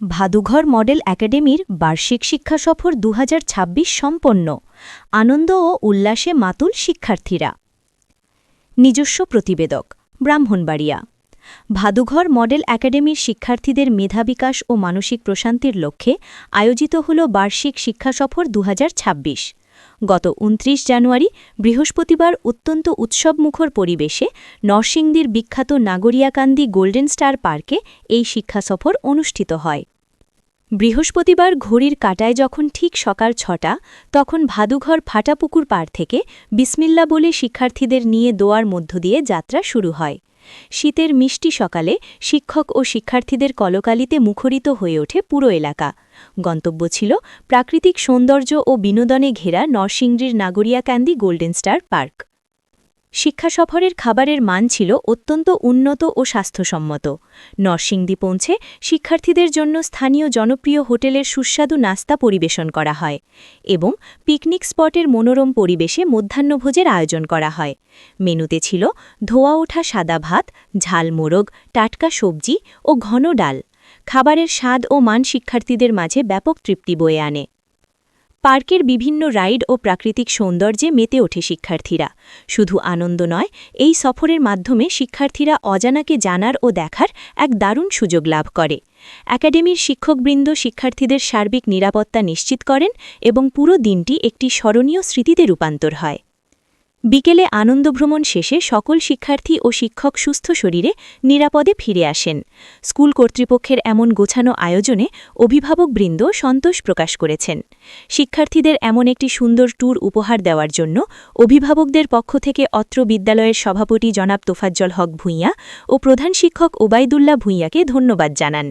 Bhadughar model একাডেমির বার্ষিক শিক্ষা সফর ২০২৬ সম্পন্ন। আনন্দ ও উল্লাসে মাতুল শিক্ষার্থীরা। নিজস্ব প্রতিবেদক, ব্রাহ্মণবাড়িয়া। ভাদুঘর মডেল একাডেমির শিক্ষার্থীদের মেধা বিকাশ ও মানসিক প্রশান্তির লক্ষ্যে আয়োজিত হল বার্ষিক শিক্ষা সফর ২০২৬। গত ২৯ জানুয়ারি বৃহস্পতিবার অত্যন্ত উৎসবমুখর পরিবেশে নরসিংদীর বিখ্যাত নাগরিয়াকান্দি গোল্ডেন স্টার পার্কে এই শিক্ষা সফর অনুষ্ঠিত হয়। বৃহস্পতিবার ঘড়ির কাঁটায় যখন ঠিক সকাল ৬টা, তখন ভাদুঘর ফাটাপুকুর পাড় থেকে বিসমিল্লা বলে শিক্ষার্থীদের নিয়ে দোয়ার মধ্য দিয়ে যাত্রা শুরু হয়। শীতের মিষ্টি সকালে শিক্ষক ও শিক্ষার্থীদের কলকালিতে মুখরিত হয়ে ওঠে পুরো এলাকা। গন্তব্য ছিল প্রাকৃতিক সৌন্দর্য ও বিনোদনে ঘেরা নরসিংদীর নাগরিয়াকান্দি গোল্ডেন স্টার পার্ক। শিক্ষা সফরের খাবারের মান ছিল অত্যন্ত উন্নত ও স্বাস্থ্যসম্মত। নরসিংদী পৌঁছে শিক্ষার্থীদের জন্য স্থানীয় জনপ্রিয় হোটেলের সুস্বাদু নাস্তা পরিবেশন করা হয় এবং পিকনিক স্পটের মনোরম পরিবেশে মধ্যাহ্নভোজের আয়োজন করা হয়। মেনুতে ছিল ধোয়া ওঠা সাদা ভাত, ঝাল মোরগ, টাটকা সবজি ও ঘন ডাল। খাবারের স্বাদ ও মান শিক্ষার্থীদের মাঝে ব্যাপক তৃপ্তি বয়ে আনে। পার্কের বিভিন্ন রাইড ও প্রাকৃতিক সৌন্দর্যে মেতে ওঠে শিক্ষার্থীরা। শুধু আনন্দ নয়, এই সফরের মাধ্যমে শিক্ষার্থীরা অজানাকে জানার ও দেখার এক দারুণ সুযোগ লাভ করে। একাডেমির শিক্ষকবৃন্দ শিক্ষার্থীদের সার্বিক নিরাপত্তা নিশ্চিত করেন এবং পুরো দিনটি একটি স্মরণীয় স্মৃতিতে রূপান্তর হয়। বিকেলে আনন্দভ্রমণ শেষে সকল শিক্ষার্থী ও শিক্ষক সুস্থ শরীরে নিরাপদে ফিরে আসেন। স্কুল কর্তৃপক্ষের এমন গোছানো আয়োজনে অভিভাবকবৃন্দ সন্তোষ প্রকাশ করেছেন। শিক্ষার্থীদের এমন একটি সুন্দর ট্যুর উপহার দেওয়ার জন্য অভিভাবকদের পক্ষ থেকে অত্র বিদ্যালয়ের সভাপতি জনাব তোফাজ্জল হক ভূঁইয়া ও প্রধান শিক্ষক ওবায়দুল্লাহ ভূঁইয়াকে ধন্যবাদ জানান।